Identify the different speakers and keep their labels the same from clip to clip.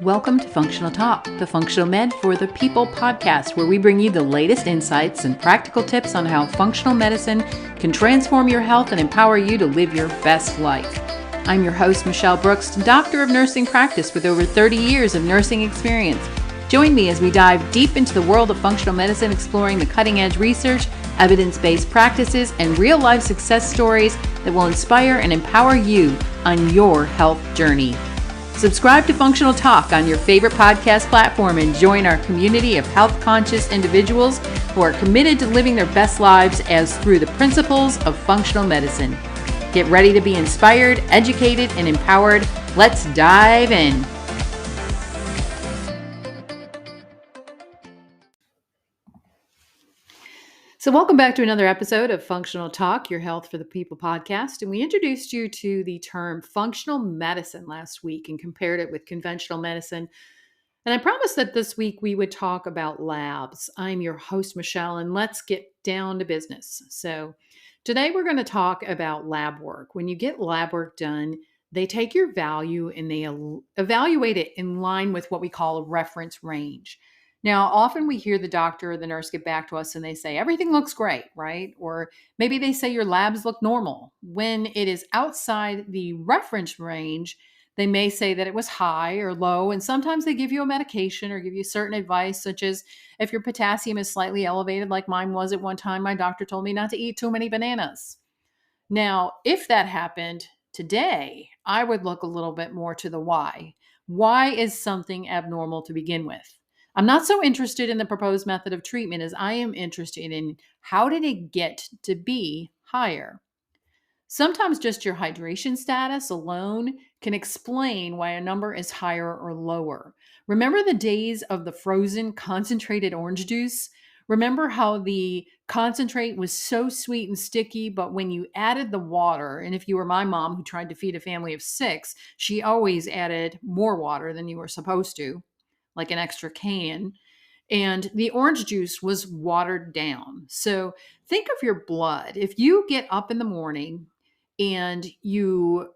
Speaker 1: Welcome to Functional Talk, the Functional Med for the People podcast, where we bring you the latest insights and practical tips on how functional medicine can transform your health and empower you to live your best life. I'm your host, Michele Brooks, Doctor of Nursing Practice with over 30 years of nursing experience. Join me as we dive deep into the world of functional medicine, exploring the cutting-edge research, evidence-based practices, and real-life success stories that will inspire and empower you on your health journey. Subscribe to Functional Talk on your favorite podcast platform and join our community of health-conscious individuals who are committed to living their best lives as through the principles of functional medicine. Get ready to be inspired, educated, and empowered. Let's dive in. So welcome back to another episode of Functional Talk, your Health for the People podcast. And we introduced you to the term functional medicine last week and compared it with conventional medicine. And I promised that this week we would talk about labs. I'm your host, Michele, and let's get down to business. So today we're going to talk about lab work. When you get lab work done, they take your value and they evaluate it in line with what we call a reference range. Now, often we hear the doctor or the nurse get back to us and they say, everything looks great, right? Or maybe they say your labs look normal. When it is outside the reference range, they may say that it was high or low, and sometimes they give you a medication or give you certain advice, such as if your potassium is slightly elevated, like mine was at one time, my doctor told me not to eat too many bananas. Now, if that happened today, I would look a little bit more to the why. Why is something abnormal to begin with? I'm not so interested in the proposed method of treatment as I am interested in how did it get to be higher? Sometimes just your hydration status alone can explain why a number is higher or lower. Remember the days of the frozen concentrated orange juice? Remember how the concentrate was so sweet and sticky, but when you added the water, and if you were my mom who tried to feed a family of 6, she always added more water than you were supposed to, like an extra can. And the orange juice was watered down. So think of your blood. If you get up in the morning and you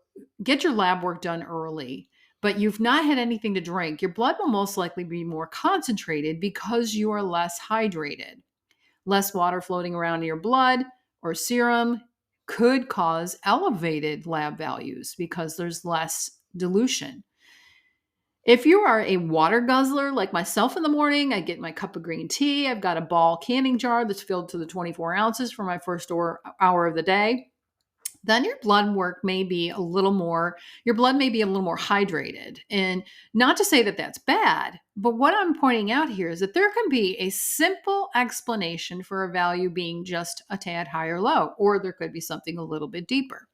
Speaker 1: get your lab work done early, but you've not had anything to drink, your blood will most likely be more concentrated because you are less hydrated. Less water floating around in your blood or serum could cause elevated lab values because there's less dilution. If you are a water guzzler like myself in the morning, I get my cup of green tea. I've got a ball canning jar that's filled to the 24 ounces for my first hour of the day. Then your blood may be a little more hydrated. And not to say that that's bad, but what I'm pointing out here is that there can be a simple explanation for a value being just a tad high or low, or there could be something a little bit deeper.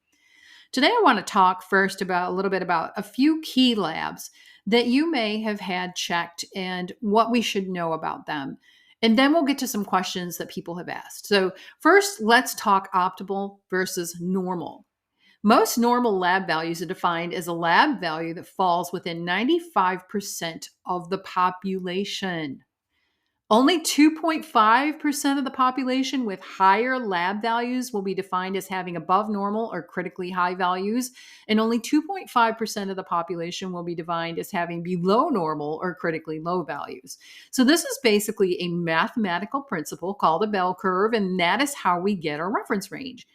Speaker 1: Today, I want to talk first about a little bit about a few key labs that you may have had checked and what we should know about them. And then we'll get to some questions that people have asked. So first, let's talk optimal versus normal. Most normal lab values are defined as a lab value that falls within 95% of the population. Only 2.5% of the population with higher lab values will be defined as having above normal or critically high values, and only 2.5% of the population will be defined as having below normal or critically low values. So this is basically a mathematical principle called a bell curve, and that is how we get our reference range.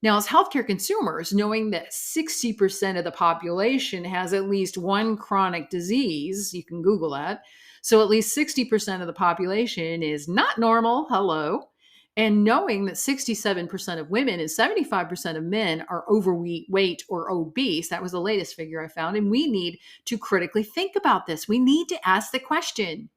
Speaker 1: Now, as healthcare consumers, knowing that 60% of the population has at least one chronic disease, you can Google that, so at least 60% of the population is not normal, hello, and knowing that 67% of women and 75% of men are overweight or obese, that was the latest figure I found, and we need to critically think about this. We need to ask the question,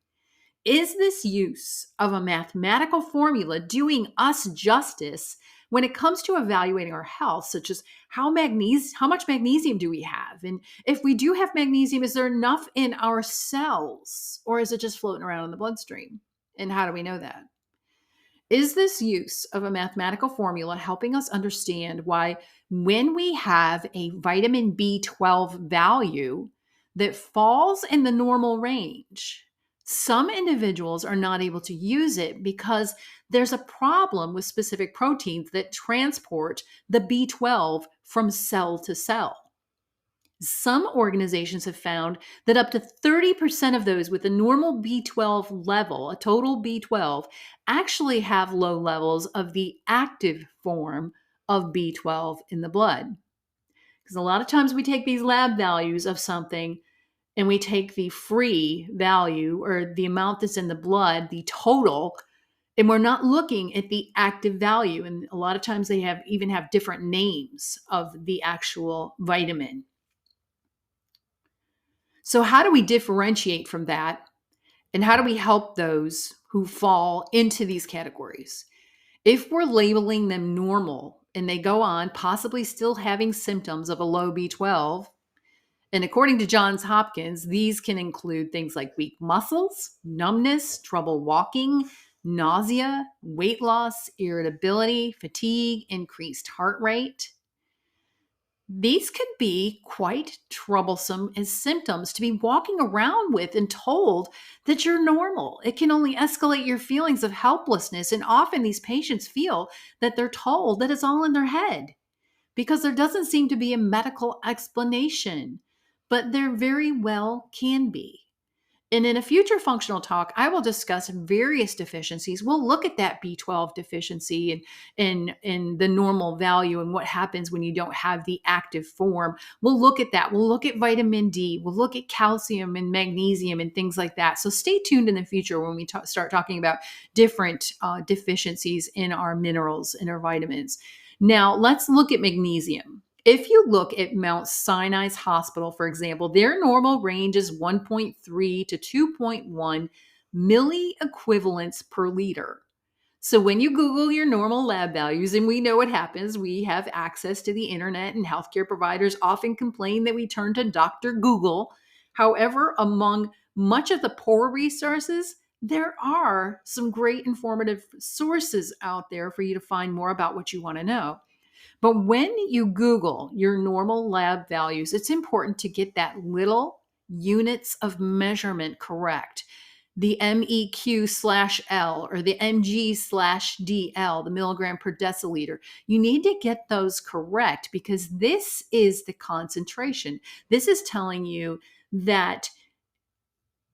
Speaker 1: is this use of a mathematical formula doing us justice when it comes to evaluating our health, such as how much magnesium do we have? And if we do have magnesium, is there enough in our cells, or is it just floating around in the bloodstream? And how do we know that? Is this use of a mathematical formula helping us understand why when we have a vitamin B12 value that falls in the normal range, some individuals are not able to use it because there's a problem with specific proteins that transport the B12 from cell to cell. Some organizations have found that up to 30% of those with a normal B12 level, a total B12, actually have low levels of the active form of B12 in the blood. Because a lot of times we take these lab values of something and we take the free value or the amount that's in the blood, the total, and we're not looking at the active value. And a lot of times they even have different names of the actual vitamin. So, how do we differentiate from that? And how do we help those who fall into these categories? If we're labeling them normal and they go on possibly still having symptoms of a low B12, and according to Johns Hopkins, these can include things like weak muscles, numbness, trouble walking, nausea, weight loss, irritability, fatigue, increased heart rate. These could be quite troublesome as symptoms to be walking around with and told that you're normal. It can only escalate your feelings of helplessness. And often these patients feel that they're told that it's all in their head because there doesn't seem to be a medical explanation, but there very well can be. And in a future functional talk, I will discuss various deficiencies. We'll look at that B12 deficiency and the normal value and what happens when you don't have the active form. We'll look at that. We'll look at vitamin D. We'll look at calcium and magnesium and things like that. So stay tuned in the future when we start talking about different deficiencies in our minerals and our vitamins. Now, let's look at magnesium. If you look at Mount Sinai's hospital, for example, their normal range is 1.3 to 2.1 milliequivalents per liter. So when you Google your normal lab values, and we know what happens, we have access to the internet, and healthcare providers often complain that we turn to Dr. Google. However, among much of the poor resources, there are some great informative sources out there for you to find more about what you want to know. But when you Google your normal lab values, it's important to get that little units of measurement correct. The MEQ/L or the mg/dl, the milligram per deciliter. You need to get those correct because this is the concentration. This is telling you that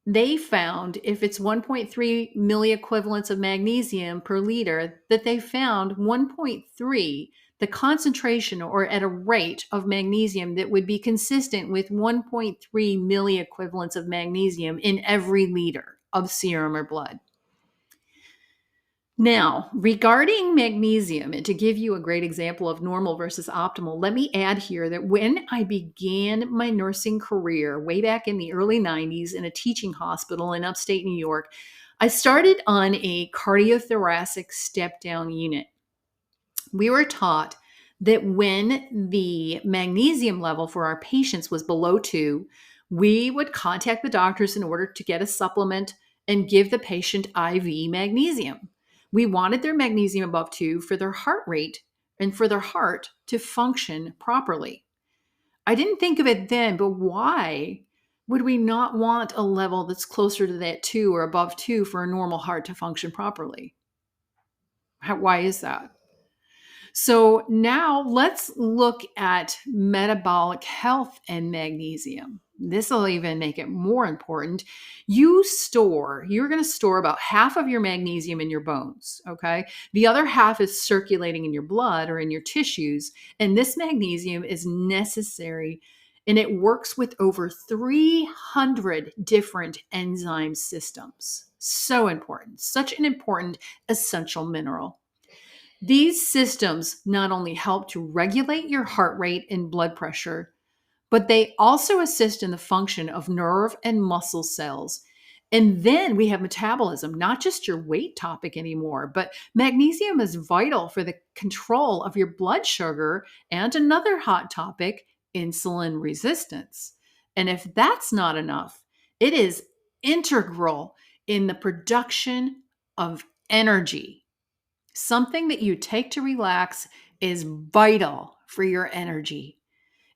Speaker 1: they found if it's 1.3 milliequivalents of magnesium per liter, that they found 1.3, the concentration or at a rate of magnesium that would be consistent with 1.3 milliequivalents of magnesium in every liter of serum or blood. Now, regarding magnesium, and to give you a great example of normal versus optimal, let me add here that when I began my nursing career way back in the early 90s in a teaching hospital in upstate New York, I started on a cardiothoracic step-down unit. We were taught that when the magnesium level for our patients was below 2, we would contact the doctors in order to get a supplement and give the patient IV magnesium. We wanted their magnesium above 2 for their heart rate and for their heart to function properly. I didn't think of it then, but why would we not want a level that's closer to that 2 or above 2 for a normal heart to function properly? Why is that? So now let's look at metabolic health and magnesium. This will even make it more important. You're going to store about half of your magnesium in your bones, okay? The other half is circulating in your blood or in your tissues. And this magnesium is necessary and it works with over 300 different enzyme systems. So important, such an important essential mineral. These systems not only help to regulate your heart rate and blood pressure, but they also assist in the function of nerve and muscle cells. And then we have metabolism, not just your weight topic anymore, but magnesium is vital for the control of your blood sugar and another hot topic, insulin resistance. And if that's not enough, it is integral in the production of energy. Something that you take to relax is vital for your energy.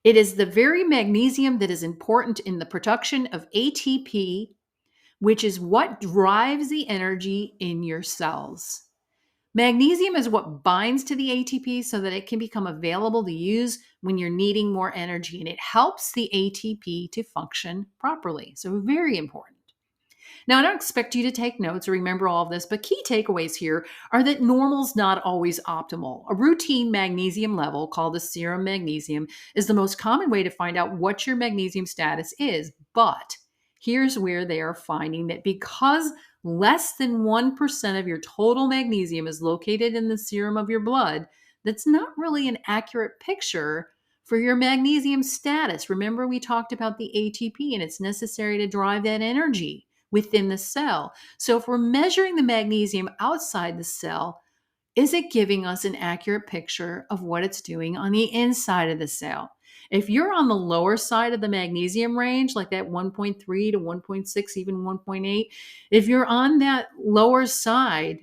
Speaker 1: It is the very magnesium that is important in the production of ATP, which is what drives the energy in your cells. Magnesium is what binds to the ATP so that it can become available to use when you're needing more energy, and it helps the ATP to function properly. So, very important. Now, I don't expect you to take notes or remember all of this, but key takeaways here are that normal's not always optimal. A routine magnesium level, called a serum magnesium, is the most common way to find out what your magnesium status is. But here's where they are finding that because less than 1% of your total magnesium is located in the serum of your blood, that's not really an accurate picture for your magnesium status. Remember, we talked about the ATP and it's necessary to drive that energy within the cell. So if we're measuring the magnesium outside the cell, is it giving us an accurate picture of what it's doing on the inside of the cell? If you're on the lower side of the magnesium range, like that 1.3 to 1.6, even 1.8, if you're on that lower side,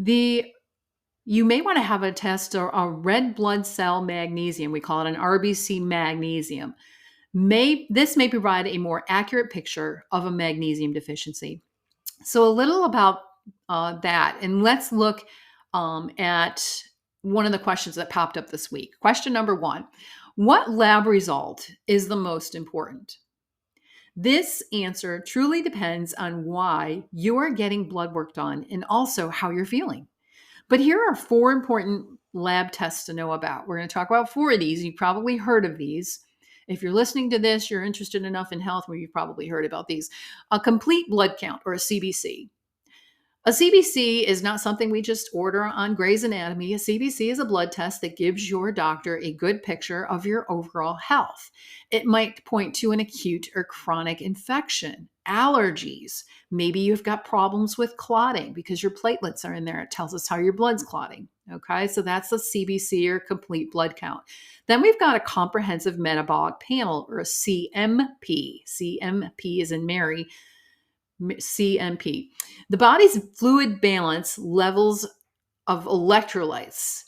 Speaker 1: you may want to have a test or a red blood cell magnesium. We call it an RBC magnesium. This may provide a more accurate picture of a magnesium deficiency. So a little about that, and let's look at one of the questions that popped up this week. Question number 1, what lab result is the most important? This answer truly depends on why you are getting blood work done and also how you're feeling. But here are 4 important lab tests to know about. We're going to talk about 4 of these. You've probably heard of these. If you're listening to this, you're interested enough in health where you've probably heard about these. A complete blood count, or a CBC. A CBC is not something we just order on Grey's Anatomy. A CBC is a blood test that gives your doctor a good picture of your overall health. It might point to an acute or chronic infection, allergies. Maybe you've got problems with clotting because your platelets are in there. It tells us how your blood's clotting. Okay, so that's a CBC, or complete blood count. Then we've got a comprehensive metabolic panel, or a CMP. CMP is in Mary. CMP. The body's fluid balance levels of electrolytes.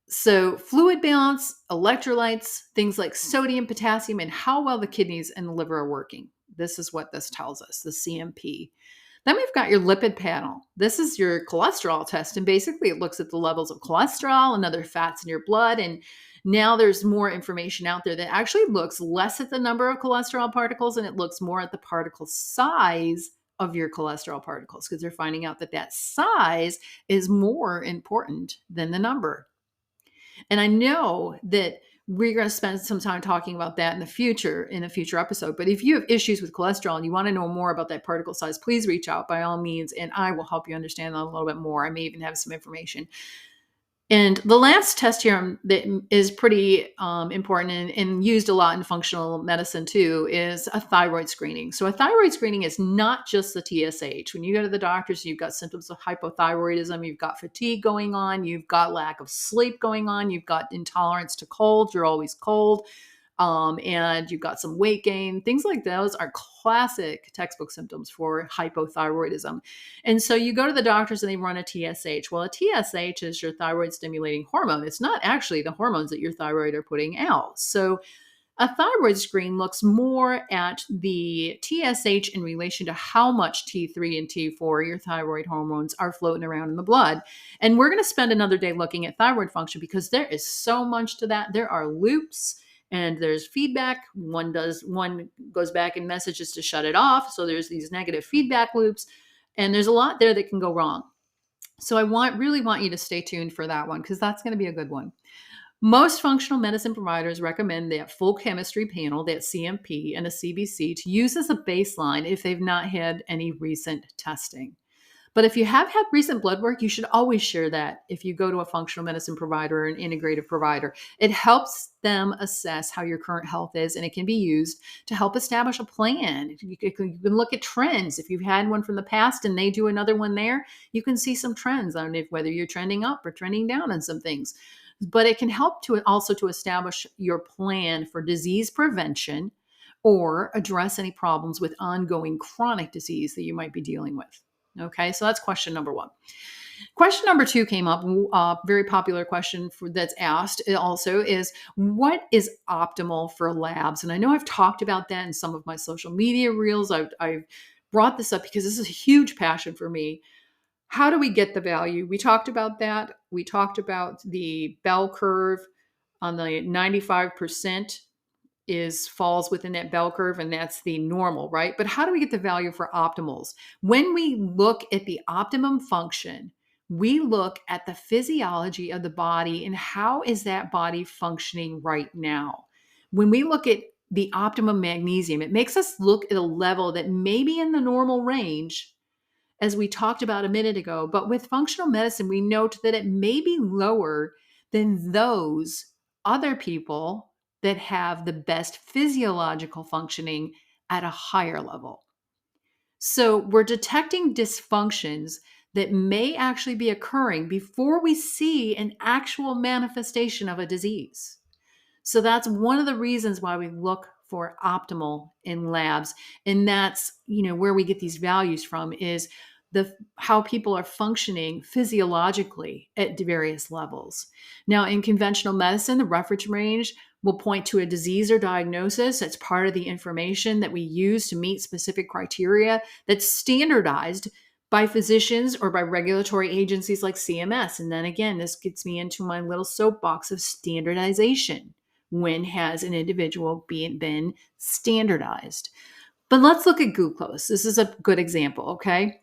Speaker 1: So fluid balance, electrolytes, things like sodium, potassium, and how well the kidneys and the liver are working. This is what this tells us, the CMP. Then we've got your lipid panel. This is your cholesterol test, and basically it looks at the levels of cholesterol and other fats in your blood. And now there's more information out there that actually looks less at the number of cholesterol particles, and it looks more at the particle size of your cholesterol particles, because they're finding out that that size is more important than the number. And I know that we're going to spend some time talking about that in a future episode. But if you have issues with cholesterol and you want to know more about that particle size, please reach out by all means, and I will help you understand that a little bit more. I may even have some information. And the last test here that is pretty important and used a lot in functional medicine too is a thyroid screening. So a thyroid screening is not just the TSH. When you go to the doctors, you've got symptoms of hypothyroidism, you've got fatigue going on, you've got lack of sleep going on, you've got intolerance to cold, you're always cold, and you've got some weight gain. Things like those are classic textbook symptoms for hypothyroidism. And so you go to the doctors and they run a TSH. Well, a TSH is your thyroid stimulating hormone. It's not actually the hormones that your thyroid are putting out. So a thyroid screen looks more at the TSH in relation to how much T3 and T4, your thyroid hormones, are floating around in the blood. And we're going to spend another day looking at thyroid function because there is so much to that. There are loops and there's feedback. One goes back and messages to shut it off. So there's these negative feedback loops, and there's a lot there that can go wrong. So I really want you to stay tuned for that one, because that's going to be a good one. Most functional medicine providers recommend that full chemistry panel, that CMP and a CBC, to use as a baseline if they've not had any recent testing. But if you have had recent blood work, you should always share that if you go to a functional medicine provider or an integrative provider. It helps them assess how your current health is, and it can be used to help establish a plan. You can look at trends. If you've had one from the past and they do another one there, you can see some trends on whether you're trending up or trending down on some things. But it can help to establish your plan for disease prevention or address any problems with ongoing chronic disease that you might be dealing with. Okay, so that's question number 1. Question number 2 came up, a very popular question that's asked also is, what is optimal for labs? And I know I've talked about that in some of my social media reels. I've brought this up because this is a huge passion for me. How do we get the value? We talked about that. We talked about the bell curve on the 95% is falls within that bell curve, and that's the normal, right? But how do we get the value for optimals? When we look at the optimum function, we look at the physiology of the body and how is that body functioning right now. When we look at the optimum magnesium, it makes us look at a level that may be in the normal range, as we talked about a minute ago. But with functional medicine, we note that it may be lower than those other people that have the best physiological functioning at a higher level. So we're detecting dysfunctions that may actually be occurring before we see an actual manifestation of a disease. So that's one of the reasons why we look for optimal in labs. And that's, where we get these values from is the how people are functioning physiologically at various levels. Now, in conventional medicine, the reference range will point to a disease or diagnosis. That's part of the information that we use to meet specific criteria that's standardized by physicians or by regulatory agencies like CMS. And then again, this gets me into my little soapbox of standardization. When has an individual been standardized? But let's look at glucose. This is a good example, okay?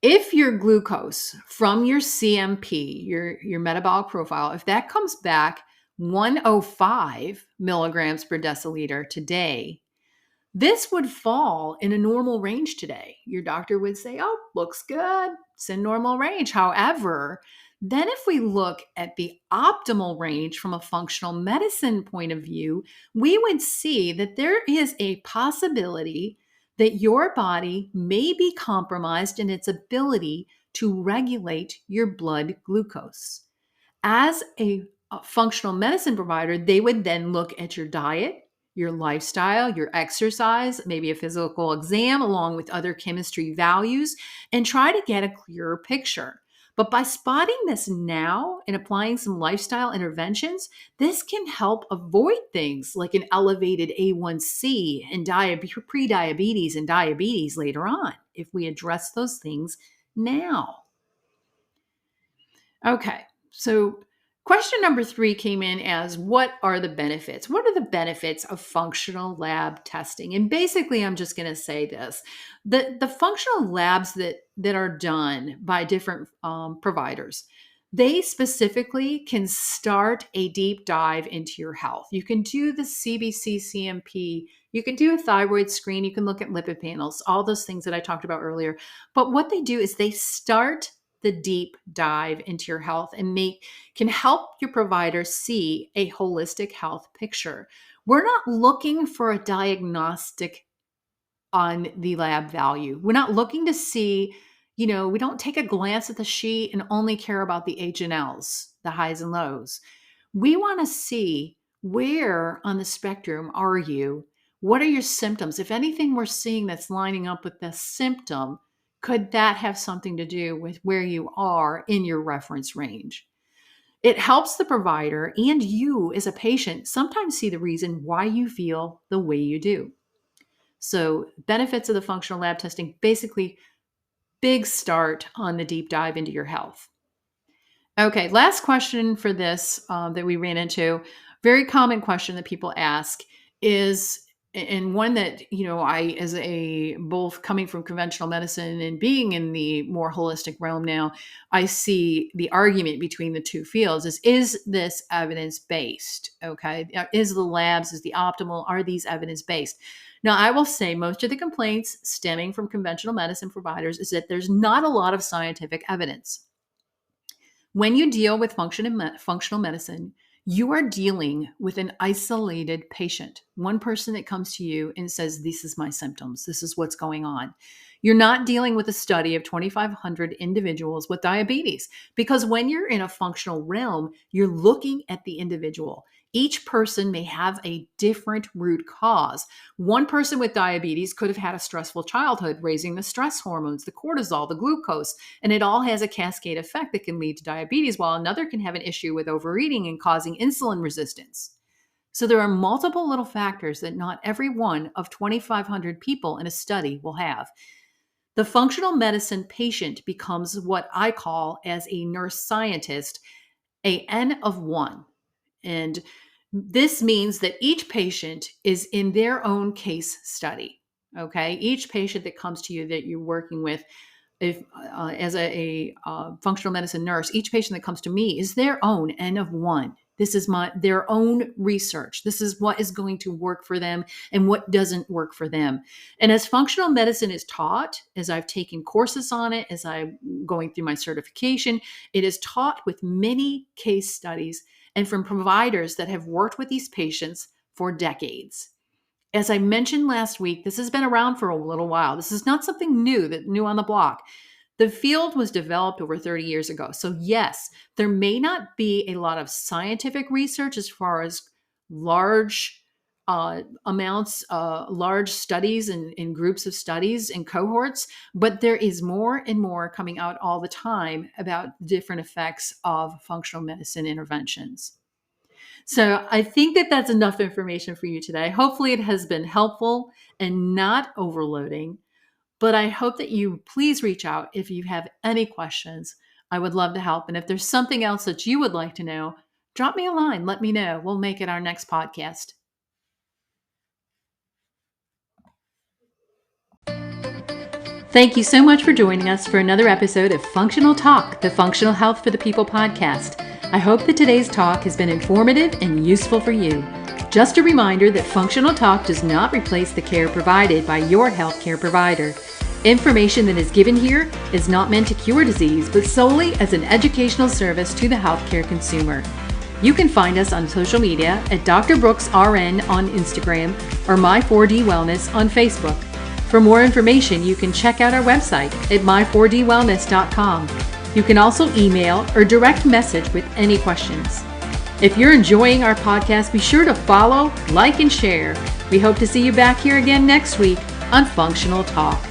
Speaker 1: If your glucose from your CMP, your metabolic profile, if that comes back 105 milligrams per deciliter today, this would fall in a normal range today. Your doctor would say, oh, looks good. It's in normal range. However, then if we look at the optimal range from a functional medicine point of view, we would see that there is a possibility that your body may be compromised in its ability to regulate your blood glucose. As a functional medicine provider, they would then look at your diet, your lifestyle, your exercise, maybe a physical exam, along with other chemistry values, and try to get a clearer picture. But by spotting this now and applying some lifestyle interventions, this can help avoid things like an elevated A1C and prediabetes and diabetes later on if we address those things now. Okay, so question number 3 came in as, what are the benefits? What are the benefits of functional lab testing? And basically, I'm just going to say this. The functional labs that are done by different providers, they specifically can start a deep dive into your health. You can do the CBC CMP. You can do a thyroid screen. You can look at lipid panels, all those things that I talked about earlier. But what they do is they start the deep dive into your health and can help your provider see a holistic health picture. We're not looking for a diagnostic on the lab value. We're not looking to see, we don't take a glance at the sheet and only care about the H and Ls, the highs and lows. We want to see, where on the spectrum are you? What are your symptoms? If anything we're seeing that's lining up with the symptom, could that have something to do with where you are in your reference range? It helps the provider and you as a patient sometimes see the reason why you feel the way you do. So, benefits of the functional lab testing, basically, big start on the deep dive into your health. Okay, last question for this that we ran into. Very common question that people ask is, and one that, I, as a both coming from conventional medicine and being in the more holistic realm now, I see the argument between the two fields is this evidence based? Okay, is the labs, is the optimal, are these evidence based? Now, I will say most of the complaints stemming from conventional medicine providers is that there's not a lot of scientific evidence. When you deal with functional medicine, you are dealing with an isolated patient, one person that comes to you and says, this is my symptoms, this is what's going on. You're not dealing with a study of 2,500 individuals with diabetes, because when you're in a functional realm, you're looking at the individual. Each person may have a different root cause. One person with diabetes could have had a stressful childhood, raising the stress hormones, the cortisol, the glucose, and it all has a cascade effect that can lead to diabetes, while another can have an issue with overeating and causing insulin resistance. So there are multiple little factors that not every one of 2,500 people in a study will have. The functional medicine patient becomes what I call, as a nurse scientist, a N of one. And this means that each patient is in their own case study. Okay. Each patient that comes to you that you're working with, if as a functional medicine nurse, each patient that comes to me is their own N of one. This is their own research. This is what is going to work for them and what doesn't work for them. And as functional medicine is taught, as I've taken courses on it, as I'm going through my certification, it is taught with many case studies and from providers that have worked with these patients for decades. As I mentioned last week, this has been around for a little while. This is not something new on the block. The field was developed over 30 years ago. So yes, there may not be a lot of scientific research as far as large amounts, large studies and groups of studies and cohorts, but there is more and more coming out all the time about different effects of functional medicine interventions. So I think that that's enough information for you today. Hopefully it has been helpful and not overloading, but I hope that you please reach out if you have any questions. I would love to help. And if there's something else that you would like to know, drop me a line. Let me know. We'll make it our next podcast. Thank you so much for joining us for another episode of Functional Talk, the Functional Health for the People podcast. I hope that today's talk has been informative and useful for you. Just a reminder that Functional Talk does not replace the care provided by your healthcare provider. Information that is given here is not meant to cure disease, but solely as an educational service to the healthcare consumer. You can find us on social media at Dr. Brooks RN on Instagram or My4D Wellness on Facebook. For more information, you can check out our website at my4dwellness.com. You can also email or direct message with any questions. If you're enjoying our podcast, be sure to follow, like, and share. We hope to see you back here again next week on Functional Talk.